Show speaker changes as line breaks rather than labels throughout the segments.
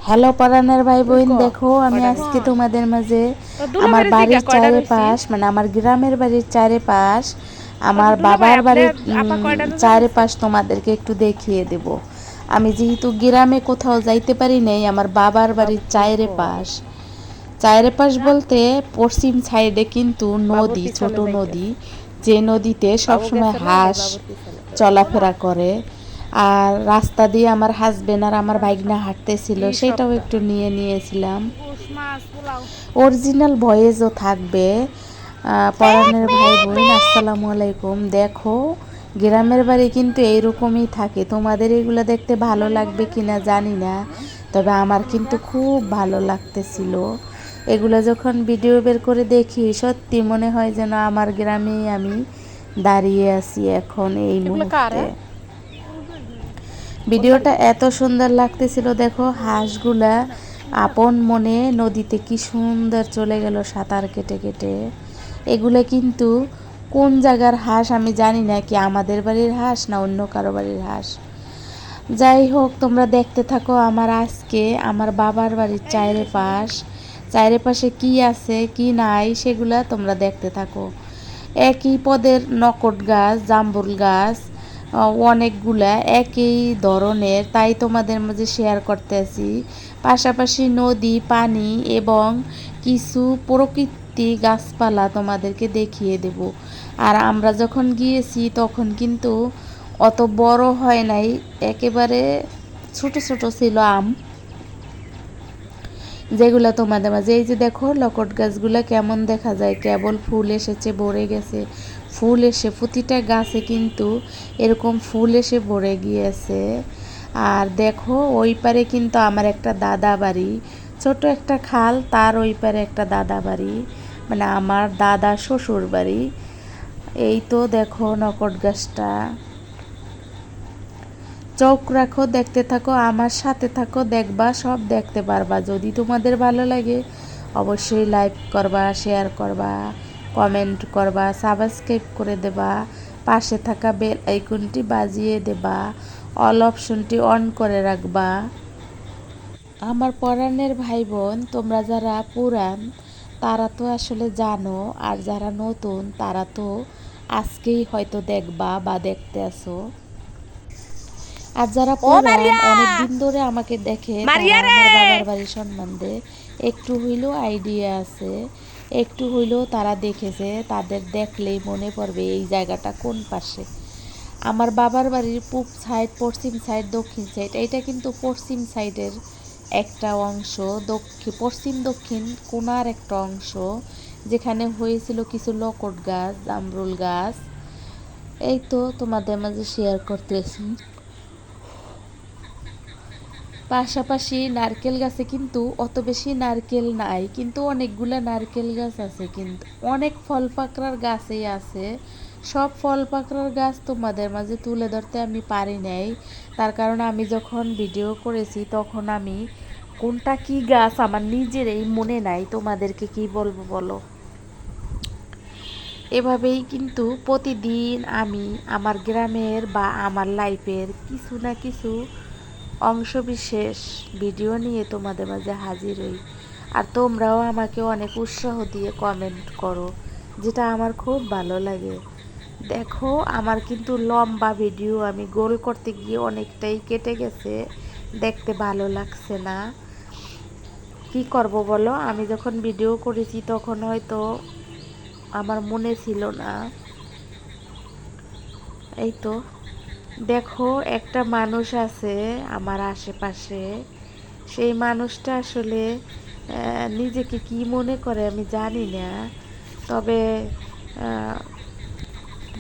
Hello পরাণের ভাই বোন, দেখো আমি আজকে তোমাদের মাঝে আমার বাড়ির চারিপাশ মানে আমার গ্রামের বাড়ির চারিপাশ আমার বাবার বাড়ির চারিপাশ তোমাদেরকে একটু দেখিয়ে দেব। আমি যেহেতু গ্রামে কোথাও যাইতে পারি নাই, আমার বাবার বাড়ির চারিপাশ বলতে পশ্চিম সাইডে কিন্তু নদী, ছোট নদী, যে নদীতে সবসময় হাঁস চলাফেরা করে। আর রাস্তা দিয়ে আমার হাজবেন্ড আর আমার ভাইগনা হাঁটতেছিল, সেটাও একটু নিয়েছিলাম। অরিজিনাল ভয়েসও থাকবে। পরাণের ভাই বোন আসসালামু আলাইকুম। দেখো গ্রামের বাড়ি কিন্তু এইরকমই থাকে। তোমাদের এগুলো দেখতে ভালো লাগবে কিনা জানি না, তবে আমার কিন্তু খুব ভালো লাগতেছিল। এগুলো যখন ভিডিও বের করে দেখি সত্যি মনে হয় যেন আমার গ্রামেই আমি দাঁড়িয়ে আছি এখন এই মুহূর্তে। ভিডিওটা এত সুন্দর লাগতেছিল, দেখো হাঁসগুলা আপন মনে নদীতে কি সুন্দর চলে গেল সাঁতার কেটে কেটে। এগুলো কিন্তু কোন জায়গার হাঁস আমি জানি না, কি আমাদের বাড়ির হাঁস না অন্য কারো বাড়ির হাঁস। যাই হোক, তোমরা দেখতে থাকো আমার আজকে আমার বাবার বাড়ির চারিপাশে কি আছে কি নাই সেগুলা তোমরা দেখতে থাকো। একই পদের নকট গাছ, জাম্বুল গাছ অনেকগুলা একই ধরনের, তাই তোমাদের মাঝে শেয়ার করতেছি। পাশাপাশি নদী, পানি এবং কিছু প্রকৃতি গাছপালা তোমাদেরকে দেখিয়ে দেব। আর আমরা যখন গিয়েছি তখন কিন্তু অত বড় হয় নাই, একেবারে ছোট ছোট ছিল আম, যেগুলো তোমাদের মাঝে এই যে দেখো লকট গাছগুলো কেমন দেখা যায়, কেবল ফুল এসেছে, ভরে গেছে। ফুল এসে প্রতিটা গাছে কিন্তু এরকম ফুল এসে ভরে গিয়েছে। আর দেখো ওই পারে কিন্তু আমার একটা দাদা বাড়ি, ছোট একটা খাল, তার ওই পারে একটা দাদা বাড়ি, মানে আমার দাদা শ্বশুর বাড়ি। এই তো দেখো নকট গাছটা। চোখ রাখো, দেখতে থাকো, আমার সাথে থাকো, দেখবা সব দেখতে পারবা। যদি তোমাদের ভালো লাগে অবশ্যই লাইক করবা, শেয়ার করবা, কমেন্ট করবা, সাবস্ক্রাইব করে দেবা, পাশে থাকা বেল আইকনটি বাজিয়ে দেবা, অল অপশনটি অন করে রাখবা। আমার পরাণের ভাই বোন, তোমরা যারা পুরান তারা তো আসলে জানো, আর যারা নতুন তারা তো আজকেই হয়তো দেখবা বা দেখতে আসো। আর যারা পুরান অনেক দিন ধরে আমাকে দেখে তারা আমার বাবার বাড়ির সম্বন্ধে একটু হইলেও আইডিয়া আছে, একটু হইলেও তারা দেখেছে, তাদের দেখলেই মনে পড়বে এই জায়গাটা কোন পাশে। আমার বাবার বাড়ির পূব সাইড, পশ্চিম সাইড, দক্ষিণ সাইড, এটা কিন্তু পশ্চিম সাইডের একটা অংশ, পশ্চিম দক্ষিণ কোণার একটা অংশ, যেখানে হয়েছিল কিছু লকট গাছ, জামরুল গাছ। এই তো তোমাদের মাঝে শেয়ার করতেছি। পাশাপাশি নারকেল গাছে কিন্তু অত বেশি নারকেল নাই, কিন্তু অনেকগুলা নারকেল গাছ আছে, কিন্তু অনেক ফল পাকড়ার গাছই আছে। সব ফল পাকড়ার গাছ তোমাদের মাঝে তুলে ধরতে আমি পারি নাই, তার কারণ আমি যখন ভিডিও করেছি তখন আমি কোনটা কি গাছ আমার নিজেরই মনে নাই, তোমাদেরকে কি বলবো বলো। এভাবেই কিন্তু প্রতিদিন আমি আমার গ্রামের বা আমার লাইফের কিছু না কিছু অংশবিশেষ ভিডিও নিয়ে তোমাদের মাঝে হাজির হই। আর তোমরাও আমাকে অনেক উৎসাহ দিয়ে কমেন্ট করো, যেটা আমার খুব ভালো লাগে। দেখো আমার কিন্তু লম্বা ভিডিও আমি গোল করতে গিয়ে অনেকটাই কেটে গেছে, দেখতে ভালো লাগছে না। কি করব বলো, আমি যখন ভিডিও করেছি তখন হয়তো আমার মনে ছিল না। এই তো দেখো একটা মানুষ আছে আমার আশেপাশে, সেই মানুষটা আসলে নিজেকে কি মনে করে আমি জানি না, তবে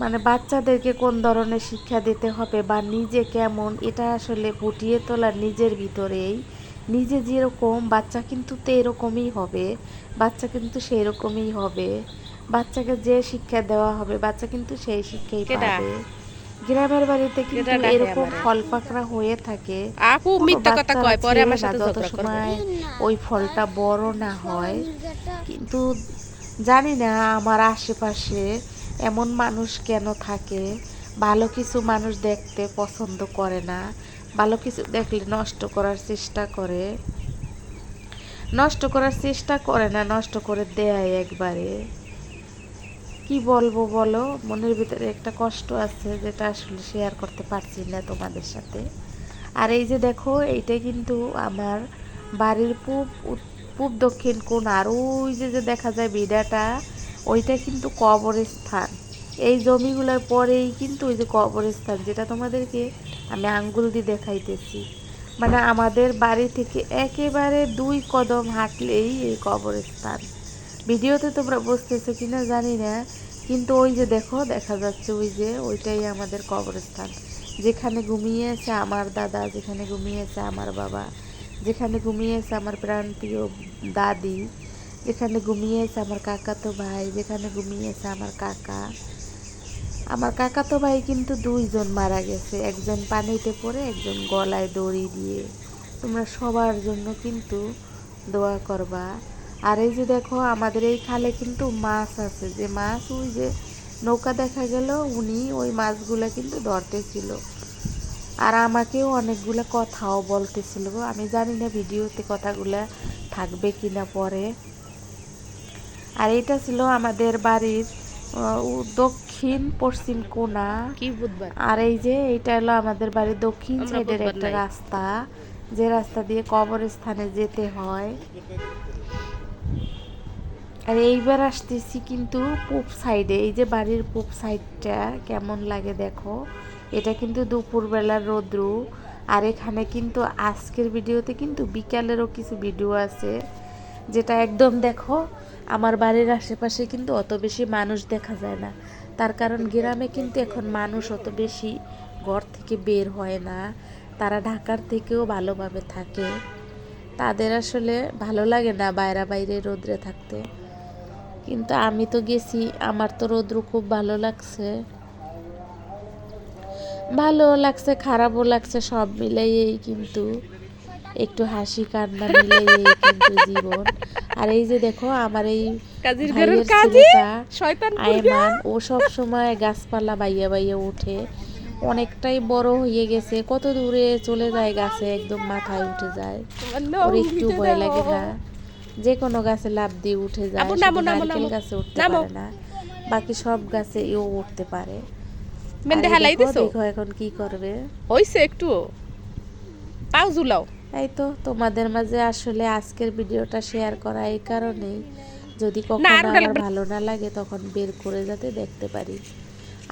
মানে বাচ্চাদেরকে কোন ধরনের শিক্ষা দিতে হবে বা নিজে কেমন, এটা আসলে ফুটিয়ে তোলা নিজের ভিতরেই। নিজে যেরকম বাচ্চা কিন্তু তো এরকমই হবে, বাচ্চা কিন্তু সেই রকমই হবে। বাচ্চাকে যে শিক্ষা দেওয়া হবে বাচ্চা কিন্তু সেই শিক্ষাই পাবে। গ্রামের বাড়িতে কিন্তু এরকম ফল পাকড়া হয়ে থাকে, কোনো বাচ্চারা ছেড়ে না যত সময় ওই ফলটা বড় না হয়। কিন্তু জানি না আমার আশেপাশে এমন মানুষ কেন থাকে, ভালো কিছু মানুষ দেখতে পছন্দ করে না, ভালো কিছু দেখলে নষ্ট করার চেষ্টা করে। নষ্ট করার চেষ্টা করে না, নষ্ট করে দেয় একবারে। কি বলবো বলো, মনের ভিতরে একটা কষ্ট আছে যেটা আসলে শেয়ার করতে পারছি না তোমাদের সাথে। আর এই যে দেখো, এইটা কিন্তু আমার বাড়ির পূব দক্ষিণ কোণ, আর ওই যে যে দেখা যায় বিড়াটা, ওইটা কিন্তু কবরস্থান। এই জমিগুলোর পরেই কিন্তু ওই যে কবরস্থান, যেটা তোমাদেরকে আমি আঙ্গুল দিয়ে দেখাইতেছি। মানে আমাদের বাড়ি থেকে একেবারে 2 কদম হাঁটলেই এই কবরস্থান। ভিডিওতে তোমরা বুঝতেছো কিনা জানি না, কিন্তু ওই যে দেখো, দেখা যাচ্ছে ওই যে ওইটাই আমাদের কবরস্থান। যেখানে ঘুমিয়েছে আমার দাদা, যেখানে ঘুমিয়েছে আমার বাবা, যেখানে ঘুমিয়েছে আমার প্রাণপ্রিয় দাদি, যেখানে ঘুমিয়েছে আমার কাকাতো ভাই, যেখানে ঘুমিয়েছে আমার কাকা। আমার কাকাতো ভাই কিন্তু 2 জন মারা গেছে, একজন পানিতে পড়ে, একজন গলায় দড়ি দিয়ে। তোমরা সবার জন্য কিন্তু দোয়া করবা। আর এই যে দেখো, আমাদের এই খালে কিন্তু মাছ আছে, যে মাছ ওই যে নৌকা দেখা গেল, উনি ওই মাছগুলো কিন্তু ধরতেছিল। আর আমাকেও অনেকগুলো কথাও বলতেছিল, আমি জানি না ভিডিওতে কথাগুলো থাকবে কিনা পরে। আর এটা ছিল আমাদের বাড়ির দক্ষিণ পশ্চিম কোণা।
কি বুধবার?
আর এই যে এটা হলো আমাদের বাড়ির দক্ষিণ সাইডের একটা রাস্তা, যে রাস্তা দিয়ে কবরস্থানে যেতে হয়। আর এইবার আসতেছি কিন্তু পূব সাইডে। এই যে বাড়ির পূব সাইডটা কেমন লাগে দেখো, এটা কিন্তু দুপুরবেলার রৌদ্র। আর এখানে কিন্তু আজকের ভিডিওতে কিন্তু বিকালেরও কিছু ভিডিও আছে, যেটা একদম দেখো, আমার বাড়ির আশেপাশে কিন্তু অত বেশি মানুষ দেখা যায় না। তার কারণ গ্রামে কিন্তু এখন মানুষ অত বেশি ঘর থেকে বের হয় না, তারা ঢাকার থেকেও ভালোভাবে থাকে। তাদের আসলে ভালো লাগে না বাইরে বাইরে রোদ্রে থাকতে। কিন্তু আমি তো গেছি, আমার তো রৌদ্র খুব ভালো লাগছে, ভালো লাগছে, খারাপও লাগছে, সব মিলাইয়েই কিন্তু একটু হাসি কান্না মিলাইয়েই কিন্তু জীবন। আর এই যে দেখো, আমার এই ভাইয়ের ছেলেটা আয়মান, ও সব সময় গাছপালা বাইয়া বাইয়া ওঠে, অনেকটাই বড় হয়ে গেছে, কত দূরে চলে যায় গাছে, একদম মাথায় উঠে যায়। ওর একটু ভয় লাগে না, যে কোনো গাছে লাফ দিয়ে উঠে যায়, শুধু নারকেল গাছে উঠতে পারে না, বাকি সব গাছে ও উঠতে পারে। দেখো এখন কি করবে,
হইছে একটু পাও ঝুলাও।
এই তো তোমাদের মাঝে আসলে আজকের ভিডিওটা শেয়ার করা এই কারণেই, যদি কখনো আমার ভালো না লাগে তখন বের করে যাতে দেখতে পারি।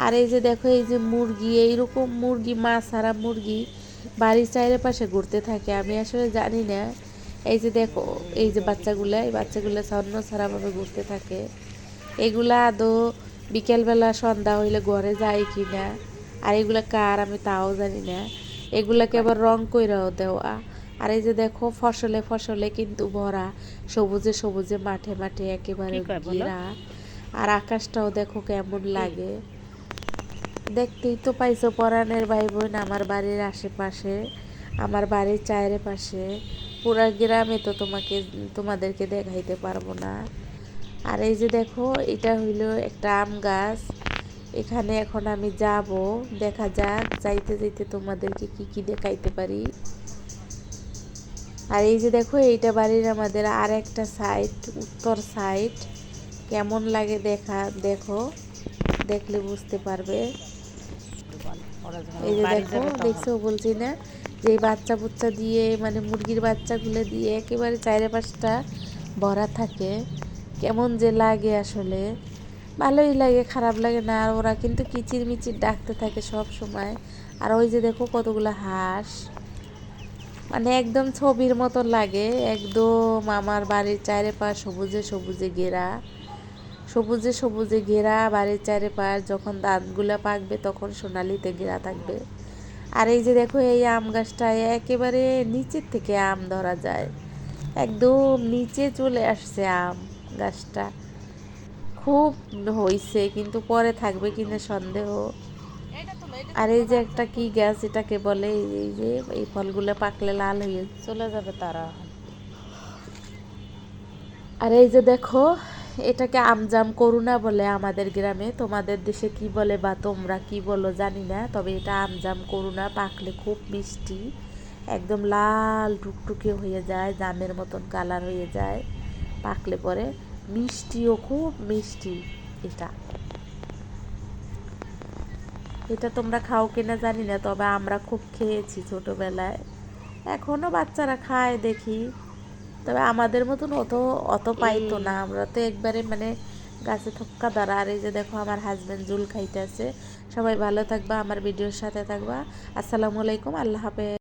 আর এই যে দেখো, এই যে মুরগি, এইরকম মুরগি, মাছ ছাড়া মুরগি বাড়ির চারিপাশে ঘুরতে থাকে, আমি আসলে জানি না। এই যে দেখো, এই যে বাচ্চাগুলা, এই বাচ্চাগুলা ছন্ন ছাড়াভাবে ঘুরতে থাকে। এগুলা আদৌ বিকেলবেলা সন্ধ্যা হইলে ঘরে যায় কি না, আর এগুলা কার আমি তাও জানি না। এগুলাকে আবার রং কইরাও দেওয়া। আর এই যে দেখো, ফসলে ফসলে কিন্তু ভরা, সবুজে সবুজে, মাঠে মাঠে একেবারে ঘেরা। আর আকাশটাও দেখো কেমন লাগে, দেখতেই তো পাইছো পরাণের ভাই বোন, আমার বাড়ির আশেপাশে, আমার বাড়ির চারিপাশে, পুরা গ্রামে তো তোমাদেরকে দেখাইতে পারবো না। আর এই যে দেখো, এটা হইলো একটা আম গাছ, এখানে এখন আমি যাব, দেখা যাক যাইতে যাইতে তোমাদেরকে কি কি দেখাইতে পারি। আর এই যে দেখো, এইটা বাড়ির আমাদের আর একটা সাইড, উত্তর সাইড, কেমন লাগে দেখো, দেখলে বুঝতে পারবে। এই যে দেখো, দেখছো বলছি না, যে বাচ্চা বুচ্চা দিয়ে, মানে মুরগির বাচ্চাগুলো দিয়ে একেবারে চারিপাশটা ভরা থাকে, কেমন যে লাগে আসলে, ভালোই লাগে, খারাপ লাগে না। আর ওরা কিন্তু কিচির মিচির ডাকতে থাকে সব সময়। আর ওই যে দেখো কতগুলো হাঁস, মানে একদম ছবির মতো লাগে, একদম আমার বাড়ির চারিপাশ সবুজে সবুজে ঘেরা, সবুজে সবুজে ঘেরা বাড়ির চারিপাশ। যখন ধানগুলো পাকবে তখন সোনালিতে ঘেরা থাকবে। আর এই যে দেখো, এই আম গাছটায় একেবারে নিচের থেকে আম ধরা যায়, একদম নিচে চলে আসছে আম গাছটা, খুব হইছে, কিন্তু পরে থাকবে কিনা সন্দেহ। আর এই যে একটা কি গাছ, এটাকে বলে, এই যে এই ফলগুলো পাকলে লাল হয়ে চলে যাবে তারা। আর এই যে দেখো, এটাকে আমজাম করুণা বলে আমাদের গ্রামে, তোমাদের দেশে কি বলে বা তোমরা কি বলো জানি না, তবে এটা আমজাম করুণা, পাকলে খুব মিষ্টি, একদম লাল টুকটুকে হয়ে যায়, জামের মতন কালার হয়ে যায় পাকলে পরে। মিষ্টিও, খুব মিষ্টি এটা। এটা তোমরা খাও কিনা জানি না, তবে আমরা খুব খেয়েছি ছোটোবেলায়। এখনও বাচ্চারা খায় দেখি, তবে আমাদের মতন অত অত পাইতো না। আমরা তো একবারে মানে গাছে থক্কা দাঁড়া। আর এই যে দেখো আমার হাজব্যান্ড জুল খাইতেছে। সবাই ভালো থাকবা, আমার ভিডিওর সাথে থাকবা। আসসালামু আলাইকুম, আল্লাহ হাফেজ।